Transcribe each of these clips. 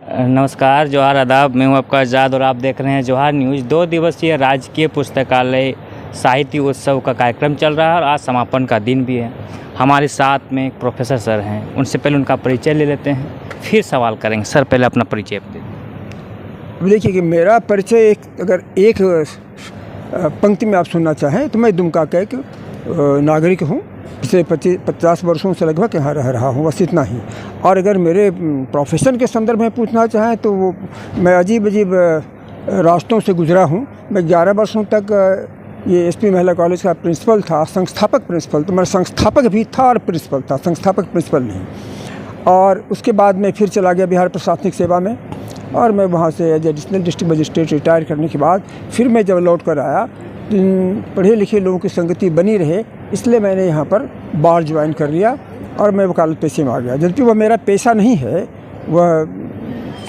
नमस्कार, जोहार, आदाब। मैं हूं आपका आज़ाद और आप देख रहे हैं जोहार न्यूज़। 2 दिवसीय राजकीय पुस्तकालय साहित्य उत्सव का कार्यक्रम चल रहा है और आज समापन का दिन भी है। हमारे साथ में एक प्रोफेसर सर हैं, उनसे पहले उनका परिचय ले लेते हैं, फिर सवाल करेंगे। सर, पहले अपना परिचय दीजिए। देखिए कि मेरा परिचय अगर एक पंक्ति में आप सुनना चाहें तो मैं दुमका का एक नागरिक हूँ। पिछले 50 वर्षों से लगभग यहाँ रह रहा हूँ, बस इतना ही। और अगर मेरे प्रोफेशन के संदर्भ में पूछना चाहें तो मैं अजीब रास्तों से गुजरा हूँ। मैं 11 वर्षों तक ये एसपी महिला कॉलेज का प्रिंसिपल था, संस्थापक प्रिंसिपल। तो मैं संस्थापक भी था और प्रिंसिपल था, संस्थापक प्रिंसिपल नहीं। और उसके बाद मैं फिर चला गया बिहार प्रशासनिक सेवा में, और मैं वहाँ से as additional district magistrate retire करने के बाद फिर मैं जब लौट कर आया, पढ़े लिखे लोगों की संगति बनी रहे, इसलिए मैंने यहाँ पर बार ज्वाइन कर लिया और मैं वकालत पेशे में आ गया। जबकि वह मेरा पेशा नहीं है, वह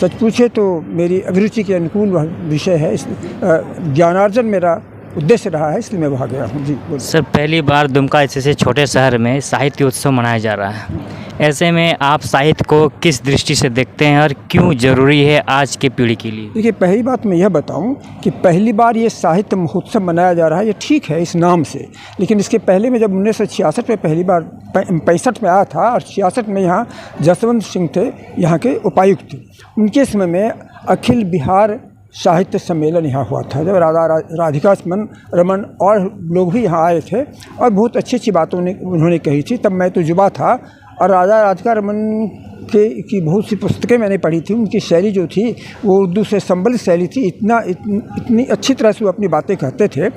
सच पूछे तो मेरी अभिरुचि के अनुकूल वह विषय है। ज्ञानार्जन मेरा उद्देश्य रहा है, इसलिए मैं वहाँ गया हूँ। जी सर, पहली बार दुमका जैसे छोटे शहर में साहित्य उत्सव मनाया जा रहा है। ऐसे में आप साहित्य को किस दृष्टि से देखते हैं और क्यों ज़रूरी है आज की पीढ़ी के लिए? देखिए, पहली बात मैं यह बताऊं कि पहली बार ये साहित्य महोत्सव मनाया जा रहा है, ये ठीक है इस नाम से। लेकिन इसके पहले में जब 1966 में पहली बार 65 में आया था, और 66 में यहाँ जसवंत सिंह थे, यहाँ के उपायुक्त थे। उनके समय में अखिल बिहार साहित्य सम्मेलन यहाँ हुआ था, जब राधिका रमन और लोग भी यहाँ आए थे और बहुत अच्छी अच्छी बातें उन्होंने कही थी। तब मैं तो युवा था, और राधिका रमन की बहुत सी पुस्तकें मैंने पढ़ी थी। उनकी शैली जो थी वो उर्दू से संबलित शैली थी। इतनी अच्छी तरह से वो अपनी बातें कहते थे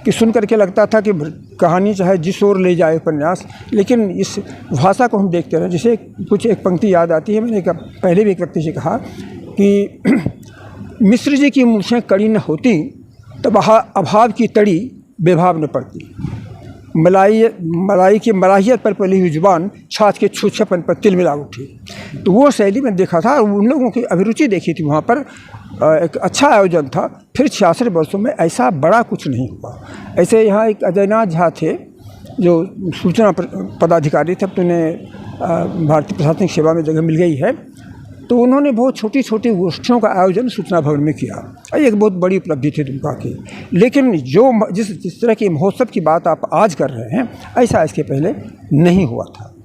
कि सुन करके लगता था कि कहानी चाहे जिस ओर ले जाए उपन्यास, लेकिन इस भाषा को हम देखते रहे। जैसे कुछ एक पंक्ति याद आती है, मैंने पहले भी एक व्यक्ति से कहा कि मिश्र जी की मूछें कड़ी न होती तो अभाव की तड़ी बेभाव न पड़ती। मलाई की मलाहियत पर पली हुई जुबान छाछ के छूछेपन पर तिल मिला उठी। तो वो शैली में देखा था, और उन लोगों की अभिरुचि देखी थी। वहाँ पर एक अच्छा आयोजन था। फिर 66 वर्षों में ऐसा बड़ा कुछ नहीं हुआ। ऐसे यहाँ एक अजयनाथ झा थे जो सूचना पदाधिकारी थे, अब तो उन्हें भारतीय प्रशासनिक सेवा में जगह मिल गई है। तो उन्होंने बहुत छोटी छोटी गोष्ठियों का आयोजन सूचना भवन में किया। एक बहुत बड़ी उपलब्धि थी दुमका की। लेकिन जिस तरह की महोत्सव की बात आप आज कर रहे हैं, ऐसा इसके पहले नहीं हुआ था।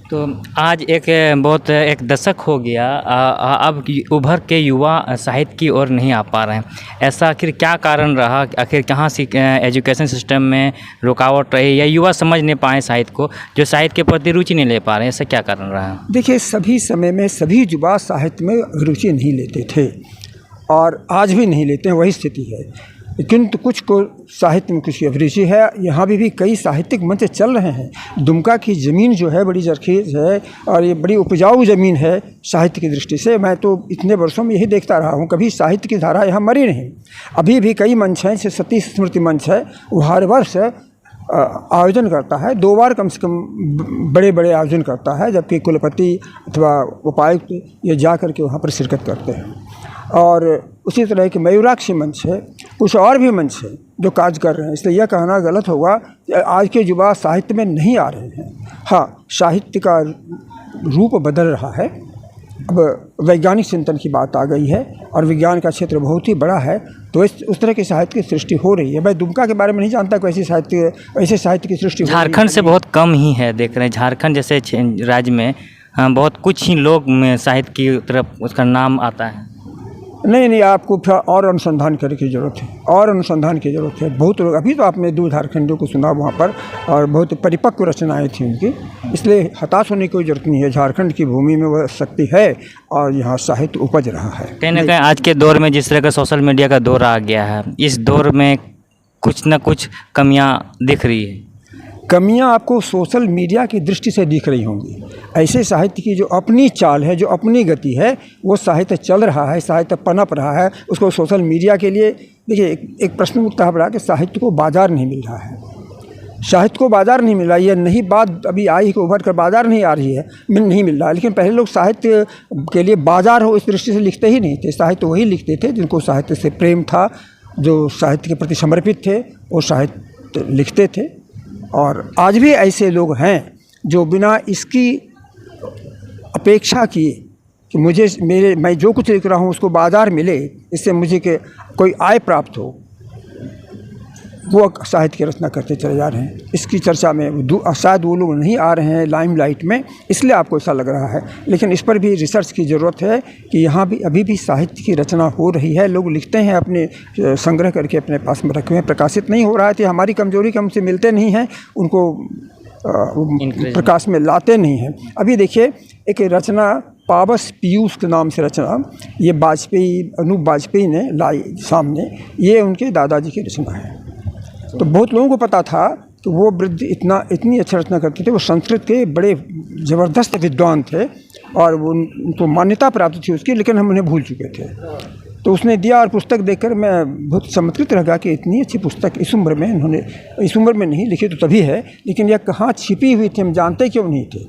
तो आज एक दशक हो गया, अब उभर के युवा साहित्य की ओर नहीं आ पा रहे हैं। ऐसा आखिर क्या कारण रहा? आखिर कहाँ से एजुकेशन सिस्टम में रुकावट रही, या युवा समझ नहीं पाए साहित्य को, जो साहित्य के प्रति रुचि नहीं ले पा रहे हैं? ऐसा क्या कारण रहा? देखिए, सभी समय में सभी युवा साहित्य में रुचि नहीं लेते थे, और आज भी नहीं लेते हैं, वही स्थिति है। किंतु कुछ को साहित्य में कुछ अभिरुचि है। यहाँ भी कई साहित्यिक मंच चल रहे हैं। दुमका की ज़मीन जो है बड़ी जरखेज़ है, और ये बड़ी उपजाऊ ज़मीन है साहित्य की दृष्टि से। मैं तो इतने वर्षों में यही देखता रहा हूँ, कभी साहित्य की धारा यहाँ मरी नहीं। अभी भी कई मंच हैं, जैसे सतीश स्मृति मंच है, वो हर वर्ष आयोजन करता है, 2 बार कम से कम बड़े बड़े आयोजन करता है, जबकि कुलपति अथवा उपायुक्त ये जा कर के वहाँ पर शिरकत करते हैं। और उसी तरह के मयूराक्षी मंच है, कुछ और भी मंच है जो कार्य कर रहे हैं। इसलिए यह कहना गलत होगा कि आज के युवा साहित्य में नहीं आ रहे हैं। हाँ, साहित्य का रूप बदल रहा है। अब वैज्ञानिक चिंतन की बात आ गई है, और विज्ञान का क्षेत्र बहुत ही बड़ा है, तो उस तरह की साहित्य की सृष्टि हो रही है। मैं दुमका के बारे में नहीं जानता कि ऐसे साहित्य की सृष्टि झारखंड से बहुत कम ही है, देख रहे हैं। झारखंड जैसे राज्य में बहुत कुछ ही लोग में साहित्य की तरफ उसका नाम आता है। नहीं, आपको फिर और अनुसंधान करने की ज़रूरत है, और अनुसंधान की ज़रूरत है। बहुत लोग, अभी तो आपने 2 झारखंडियों को सुना वहाँ पर, और बहुत परिपक्व रचनाएँ थी उनकी। इसलिए हताश होने की कोई ज़रूरत नहीं है। झारखंड की भूमि में वह शक्ति है, और यहाँ साहित्य उपज रहा है। कहीं ना कहीं आज के दौर में जिस तरह का सोशल मीडिया का दौर आ गया है, इस दौर में कुछ न कुछ कमियाँ दिख रही है। कमियां आपको सोशल मीडिया की दृष्टि से दिख रही होंगी। ऐसे साहित्य की जो अपनी चाल है, जो अपनी गति है, वो साहित्य चल रहा है, साहित्य पनप रहा है। उसको सोशल मीडिया के लिए, देखिए, एक प्रश्न उठता है कि साहित्य को बाजार नहीं मिल रहा है। साहित्य को बाजार नहीं मिल रहा है, ये नई बात अभी आई कि उभर कर बाजार नहीं आ रही है, नहीं मिल रहा है। लेकिन पहले लोग साहित्य के लिए बाजार हो इस दृष्टि से लिखते ही नहीं थे। साहित्य वही लिखते थे जिनको साहित्य से प्रेम था, जो साहित्य के प्रति समर्पित थे, वो साहित्य लिखते थे। और आज भी ऐसे लोग हैं जो बिना इसकी अपेक्षा किए कि मैं जो कुछ लिख रहा हूँ उसको बाज़ार मिले, इससे मुझे के कोई आय प्राप्त हो, वो साहित्य की रचना करते चले जा रहे हैं। इसकी चर्चा में शायद वो लोग नहीं आ रहे हैं लाइमलाइट में, इसलिए आपको ऐसा लग रहा है, लेकिन इस पर भी रिसर्च की ज़रूरत है कि यहाँ भी अभी भी साहित्य की रचना हो रही है। लोग लिखते हैं, अपने संग्रह करके अपने पास में रखे हुए हैं, प्रकाशित नहीं हो रहा है। तो हमारी कमजोरी कि हमसे मिलते नहीं हैं, उनको प्रकाश में लाते नहीं हैं। अभी देखिए एक रचना पावस पीयूष के नाम से रचना, ये अनूप वाजपेयी ने लाई सामने, ये उनके दादाजी की रचना है। तो बहुत लोगों को पता था, तो वो वृद्ध इतनी अच्छी रचना करते थे, वो संस्कृत के बड़े ज़बरदस्त विद्वान थे और वो उनको मान्यता प्राप्त थी उसकी, लेकिन हम उन्हें भूल चुके थे। तो उसने दिया और पुस्तक देखकर मैं बहुत चमत्कृत रह गया कि इतनी अच्छी पुस्तक इस उम्र में इन्होंने, इस उम्र में नहीं लिखी तो तभी है, लेकिन यह कहाँ छिपी हुई थी हम जानते क्यों नहीं थे।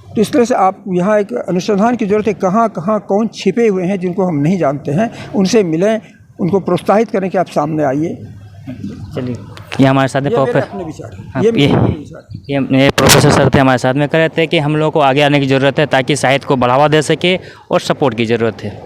तो इस तरह से आप यहाँ एक अनुसंधान की ज़रूरत है, कहाँ कहाँ कौन छिपे हुए हैं जिनको हम नहीं जानते हैं, उनसे मिलें, उनको प्रोत्साहित करें कि आप सामने आइए। चलिए, ये हमारे साथ में ये प्रोफेसर सर थे हमारे साथ में, कह रहे थे कि हम लोग को आगे आने की ज़रूरत है ताकि साहित्य को बढ़ावा दे सके और सपोर्ट की ज़रूरत है।